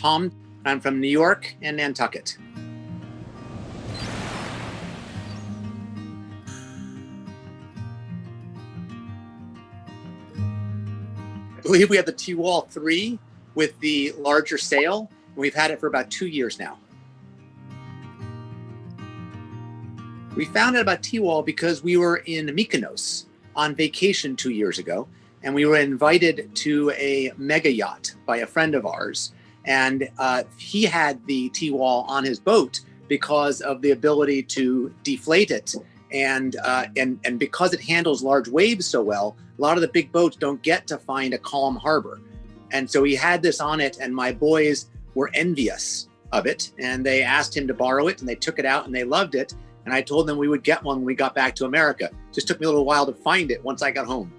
Tom. I'm from New York and Nantucket. I believe we have the Tiwal 3 with the larger sail. And we've had it for about 2 years now. We found out about Tiwal because we were in Mykonos on vacation 2 years ago, and we were invited to a mega yacht by a friend of ours. And he had the Tiwal on his boat because of the ability to deflate it. And because it handles large waves so well, a lot of the big boats don't get to find a calm harbor. And so he had this on it, and my boys were envious of it. And they asked him to borrow it, and they took it out and they loved it. And I told them we would get one when we got back to America. It just took me a little while to find it once I got home.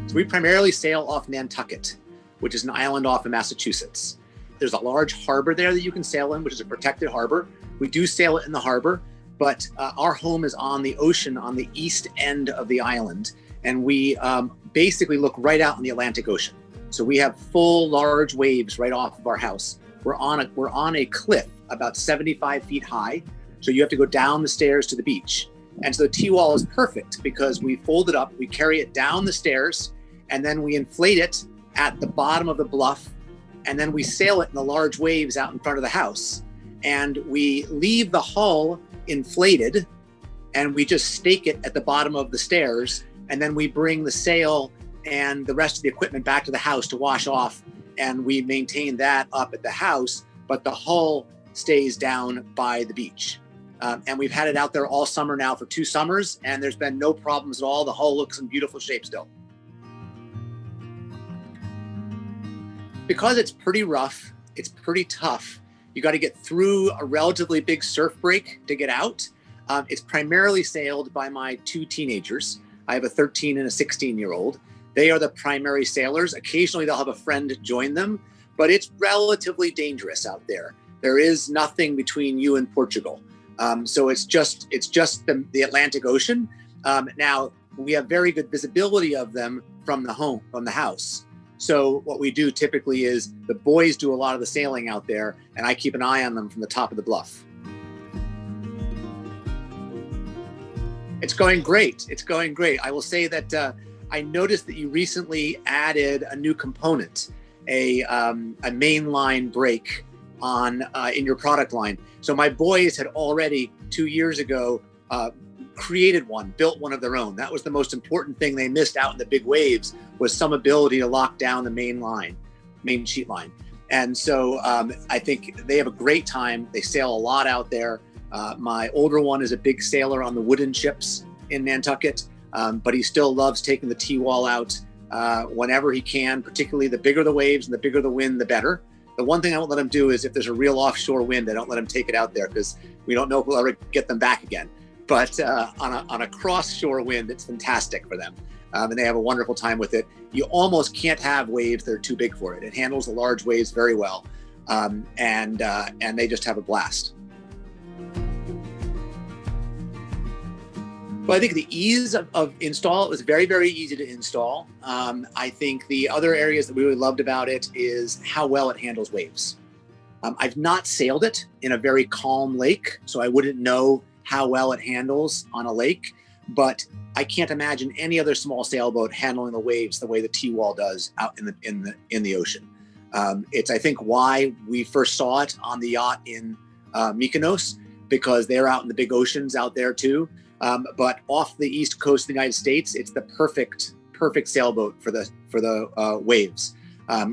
So we primarily sail off Nantucket, which is an island off of Massachusetts. There's a large harbor there that you can sail in, which is a protected harbor. We do sail it in the harbor, but our home is on the ocean on the east end of the island. And we basically look right out in the Atlantic Ocean. So we have full large waves right off of our house. We're on a cliff about 75 feet high. So you have to go down the stairs to the beach. And so the Tiwal is perfect because we fold it up, we carry it down the stairs, and then we inflate it at the bottom of the bluff. And then we sail it in the large waves out in front of the house. And we leave the hull inflated, and we just stake it at the bottom of the stairs. And then we bring the sail and the rest of the equipment back to the house to wash off. And we maintain that up at the house, but the hull stays down by the beach. And we've had it out there all summer now for 2 summers, and there's been no problems at all. The hull looks in beautiful shape still. Because it's pretty rough, it's pretty tough, you got to get through a relatively big surf break to get out. It's primarily sailed by my 2 teenagers. I have a 13 and a 16-year-old. They are the primary sailors. Occasionally they'll have a friend join them, but it's relatively dangerous out there. There is nothing between you and Portugal. So it's just the Atlantic Ocean. Now we have very good visibility of them from the house. So what we do typically is the boys do a lot of the sailing out there, and I keep an eye on them from the top of the bluff. It's going great. It's going great. I will say that I noticed that you recently added a new component, a mainline brake in your product line. So my boys had already 2 years ago built one of their own. That was the most important thing they missed out in the big waves, was some ability to lock down the main sheet line. And so I think they have a great time. They sail a lot out there. My older one is a big sailor on the wooden ships in Nantucket, but he still loves taking the Tiwal out whenever he can, particularly the bigger the waves and the bigger the wind, the better. The one thing I won't let him do is if there's a real offshore wind, I don't let him take it out there because we don't know if we'll ever get them back again. But on a cross-shore wind, it's fantastic for them. And they have a wonderful time with it. You almost can't have waves that are too big for it. It handles the large waves very well. And they just have a blast. Well, I think the ease of install, it was very, very easy to install. I think the other areas that we really loved about it is how well it handles waves. I've not sailed it in a very calm lake, so I wouldn't know how well it handles on a lake, but I can't imagine any other small sailboat handling the waves the way the Tiwal does out in the ocean. It's, I think, why we first saw it on the yacht in Mykonos, because they're out in the big oceans out there too. But off the east coast of the United States, it's the perfect sailboat for the waves.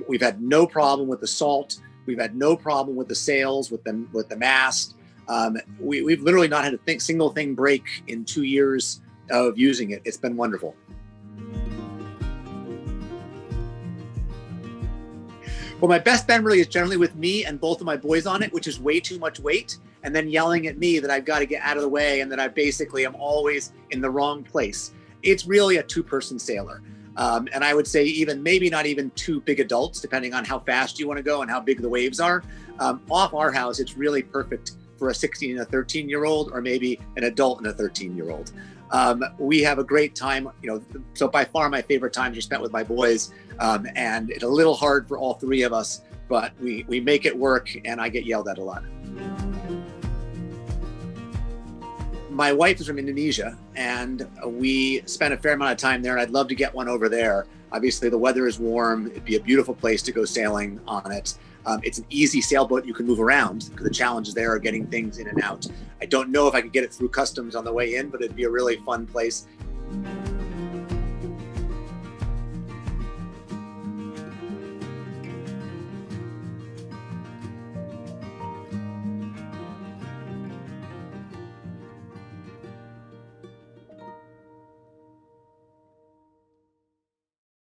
We've had no problem with the salt. We've had no problem with the sails, with the mast. We've literally not had a single thing break in 2 years of using it. It's been wonderful. Well, my best memory is generally with me and both of my boys on it, which is way too much weight, and then yelling at me that I've got to get out of the way and that I basically am always in the wrong place. It's really a 2-person sailor. And I would say maybe not even 2 big adults, depending on how fast you want to go and how big the waves are. Off our house, it's really perfect for a 16 and a 13-year-old, or maybe an adult and a 13-year-old. We have a great time, so by far my favorite times are spent with my boys. And it's a little hard for all three of us, but we make it work, and I get yelled at a lot. My wife is from Indonesia, and we spent a fair amount of time there, and I'd love to get one over there. Obviously, the weather is warm. It'd be a beautiful place to go sailing on it. It's an easy sailboat. You can move around because the challenges there are getting things in and out. I don't know if I could get it through customs on the way in, but it'd be a really fun place